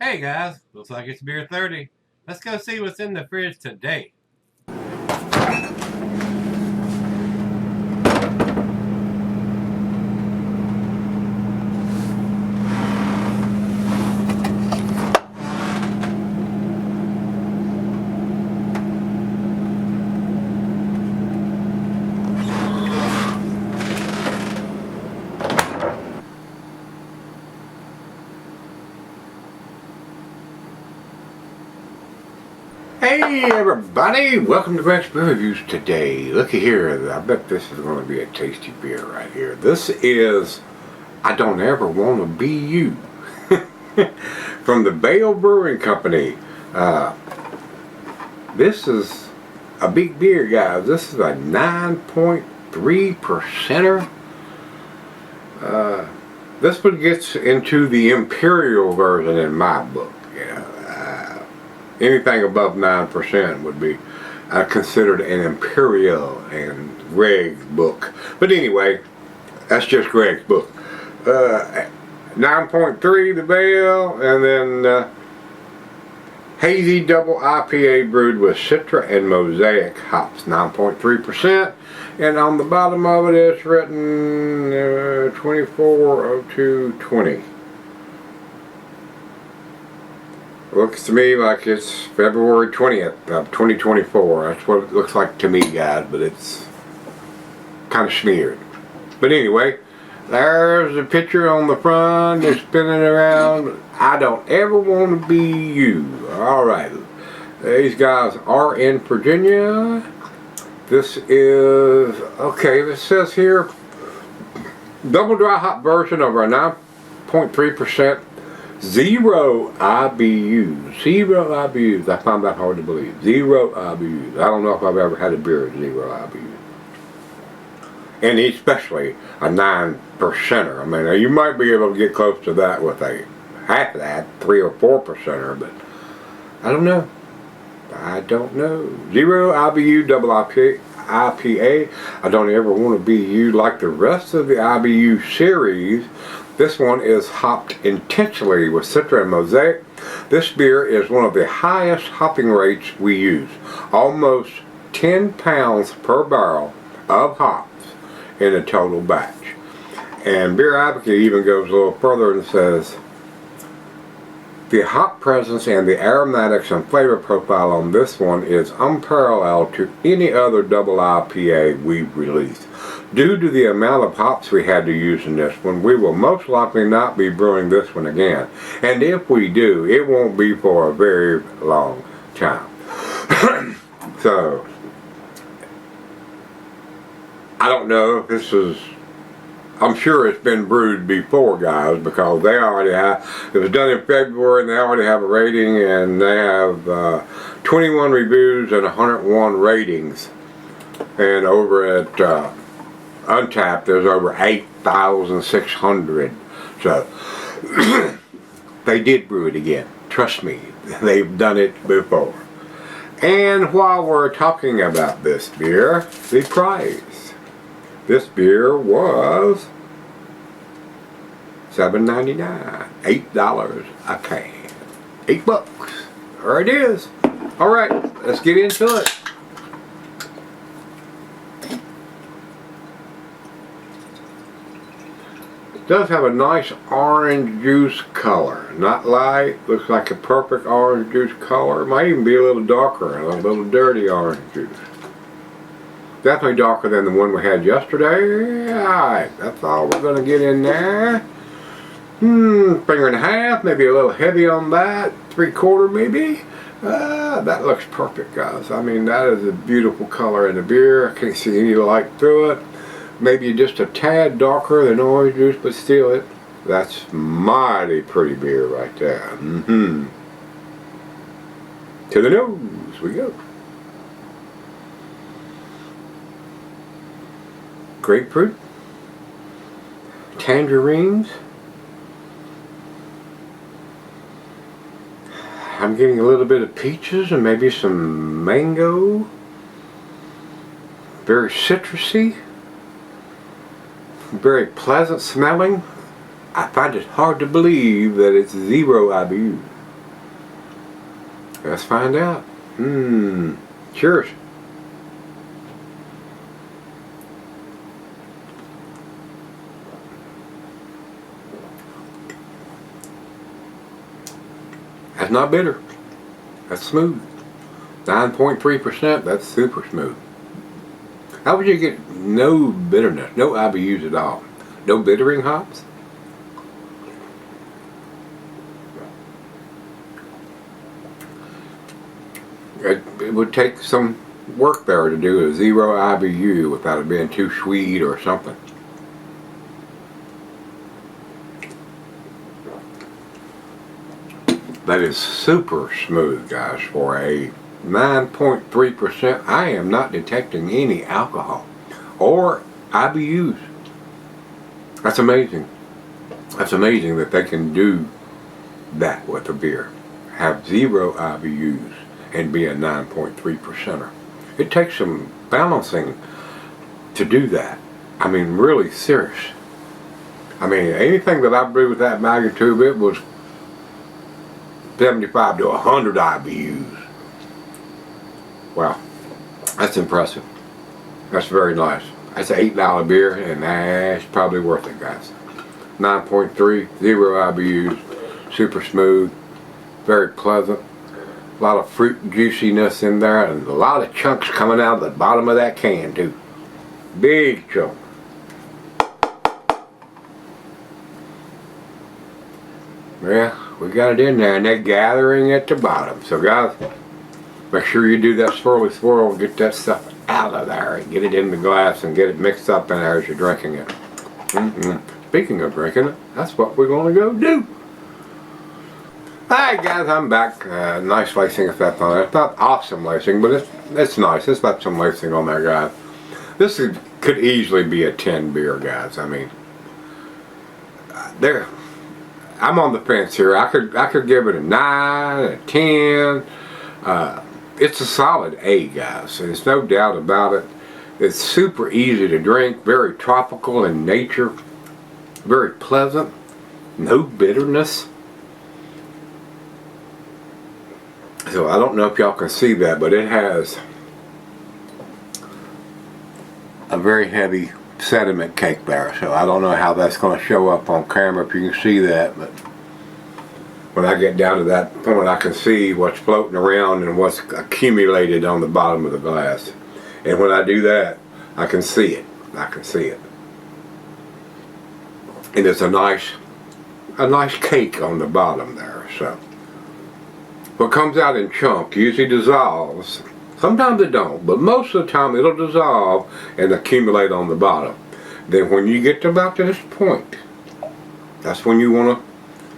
Hey guys, looks like it's beer 30. Let's go see what's in the fridge today. Hey everybody, welcome to Gregsbeerreviews today. Looky here, I bet this is going to be a tasty beer right here. This is I Don't Ever Want to Be You from the Brewing Company. This is a big beer, guys. This is a 9.3%er. This one gets into the Imperial version in my book. Anything above 9% would be considered an Imperial and Greg's book. But anyway, that's just Greg's book. 9.3 the Bale, and then Hazy Double IPA brewed with Citra and Mosaic hops, 9.3%. And on the bottom of it it's written 24/02/20. Looks to me like it's February 20th of 2024. That's what it looks like to me, guys, but it's kind of smeared. But anyway, there's a picture on the front. They're spinning around. I don't ever want to be you. Alright, these guys are in Virginia. This is, okay, it says here, double dry hop version of our 9.3%. Zero IBUs. Zero IBUs. I found that hard to believe. Zero IBUs. I don't know if I've ever had a beer with zero IBUs. And especially a 9%er. I mean, you might be able to get close to that with a half of that, 3 or 4%er, but I don't know. I don't know. Zero IBU double IPA. I don't ever want to be you. Like the rest of the IBU series, this one is hopped intentionally with Citra and Mosaic. This beer is one of the highest hopping rates we use. Almost 10 pounds per barrel of hops in a total batch. And Beer Advocate even goes a little further and says, the hop presence and the aromatics and flavor profile on this one is unparalleled to any other double IPA we've released. Due to the amount of hops we had to use in this one, we will most likely not be brewing this one again. And if we do, it won't be for a very long time. So, I don't know if this is, I'm sure it's been brewed before, guys, because they already have, it was done in February and they already have a rating, and they have 21 reviews and 101 ratings. And over at Untapped, there's over 8,600. So they did brew it again. Trust me, they've done it before. And while we're talking about this beer, the price. This beer was $7.99, $8 a can, $8. There it is. All right, let's get into it. It does have a nice orange juice color. Not light, looks like a perfect orange juice color. It might even be a little darker, a little dirty orange juice. Definitely darker than the one we had yesterday. Alright, that's all we're going to get in there. Finger and a half, maybe a little heavy on that. 3/4 maybe. That looks perfect, guys. I mean, that is a beautiful color in the beer. I can't see any light through it. Maybe just a tad darker than orange juice, but still, that's mighty pretty beer right there. To the nose we go. Grapefruit, tangerines. I'm getting a little bit of peaches and maybe some mango. Very citrusy. Very pleasant smelling. I find it hard to believe that it's zero IBU. Let's find out. Cheers. That's not bitter. That's smooth. 9.3%, that's super smooth. How would you get no bitterness, no IBUs at all? No bittering hops? It would take some work there to do a 0 IBU without it being too sweet or something. That is super smooth, guys, for a 9.3%. I am not detecting any alcohol or IBUs. That's amazing. That's amazing that they can do that with a beer. Have 0 IBUs and be a 9.3%er. It takes some balancing to do that. I mean, really serious. I mean, anything that I brewed with that magnitude, it was 75 to 100 IBUs. Wow, that's impressive. That's very nice. That's an $8 beer, and that's probably worth it, guys. 9.3, 0 IBUs, super smooth, very pleasant. A lot of fruit juiciness in there, and a lot of chunks coming out of the bottom of that can too. Big chunk. Yeah, we got it in there, and they're gathering at the bottom. So guys, make sure you do that swirly swirl and get that stuff out of there and get it in the glass and get it mixed up in there as you're drinking it. Speaking of drinking it, that's what we're going to go do. Alright guys, I'm back. Nice lacing effect on it. It's not awesome lacing, but it's nice. It's got some lacing on there, guys. This could easily be a 10 beer, guys. I mean, I'm on the fence here. I could give it a 9, a 10. It's a solid A, guys. There's no doubt about it. It's super easy to drink, very tropical in nature, very pleasant, no bitterness. So I don't know if y'all can see that, but it has a very heavy sediment cake there. So I don't know how that's going to show up on camera if you can see that, but when I get down to that point, I can see what's floating around and what's accumulated on the bottom of the glass. And when I do that, I can see it. I can see it. And it's a nice cake on the bottom there. So what comes out in chunk usually dissolves. Sometimes it don't, but most of the time it'll dissolve and accumulate on the bottom. Then when you get to about to this point, that's when you want to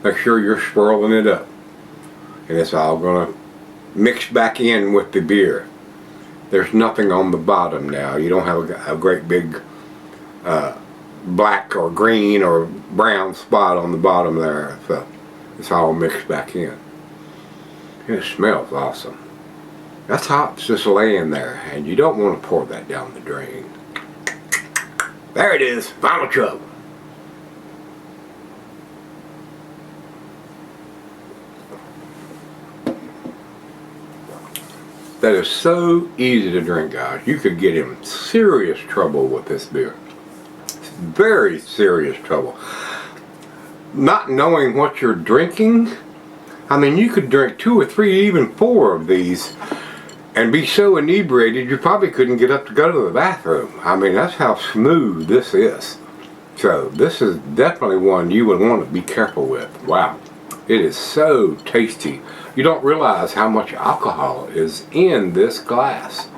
make sure you're swirling it up. And it's all going to mix back in with the beer. There's nothing on the bottom now. You don't have a great big black or green or brown spot on the bottom there. So it's all mixed back in. And it smells awesome. That's hops just laying there, and you don't want to pour that down the drain. There it is, final chug. That is so easy to drink, guys. You could get in serious trouble with this beer. Very serious trouble. Not knowing what you're drinking, I mean, you could drink 2 or 3, even 4 of these and be so inebriated you probably couldn't get up to go to the bathroom. I mean, that's how smooth this is. So this is definitely one you would want to be careful with. Wow. It is so tasty. You don't realize how much alcohol is in this glass.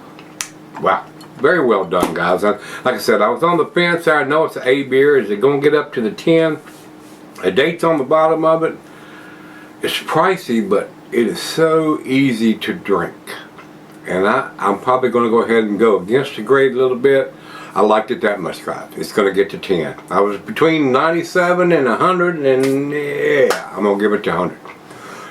Wow. Very well done, guys. Like I said, I was on the fence there. I know it's an A beer. Is it going to get up to the 10? The date's on the bottom of it. It's pricey, but it is so easy to drink. And I'm probably going to go ahead and go against the grade a little bit. I liked it that much, guys. It's going to get to 10. I was between 97 and 100, and yeah, I'm going to give it to 100.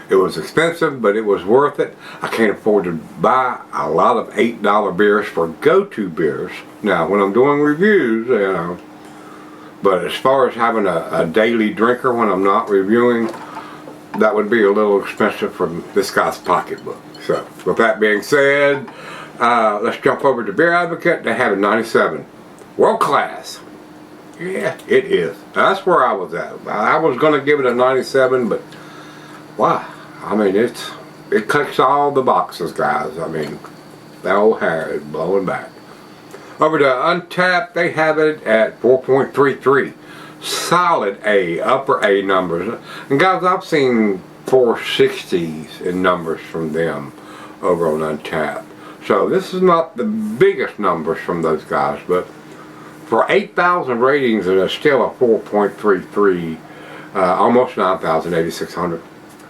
It was expensive, but it was worth it. I can't afford to buy a lot of $8 beers for go-to beers. Now, when I'm doing reviews, you know, but as far as having a daily drinker when I'm not reviewing, that would be a little expensive from this guy's pocketbook. So, with that being said, let's jump over to Beer Advocate. They have a 97. World class. Yeah, it is. That's where I was at. I was going to give it a 97, but wow. I mean, it clicks all the boxes, guys. I mean, that old hair is blowing back. Over to Untapped, they have it at 4.33. Solid A, upper A numbers. And guys, I've seen 460s in numbers from them over on Untapped. So this is not the biggest numbers from those guys, but for 8,000 ratings, and it's still a 4.33, almost 9,000, 8,600.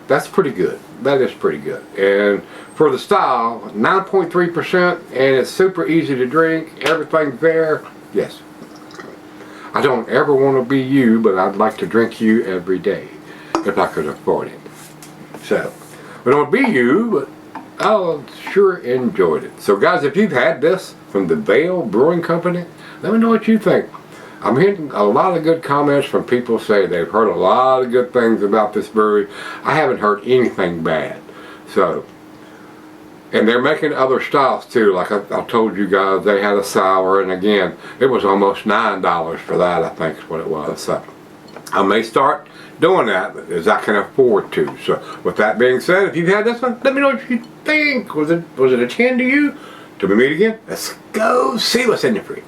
That's pretty good. That is pretty good. And for the style, 9.3%, and it's super easy to drink. Everything's there. Yes. I don't ever want to be you, but I'd like to drink you every day if I could afford it. So, I don't be you, but I sure enjoyed it. So guys, if you've had this from the Vail Brewing Company, let me know what you think. I'm hearing a lot of good comments from people say they've heard a lot of good things about this brewery. I haven't heard anything bad. So, and they're making other styles too. Like I told you guys, they had a sour, and again, it was almost $9 for that, I think is what it was. So, I may start doing that as I can afford to. So, with that being said, if you've had this one, let me know what you think. Was it a 10 to you? Till we meet again, let's go see what's in the fridge.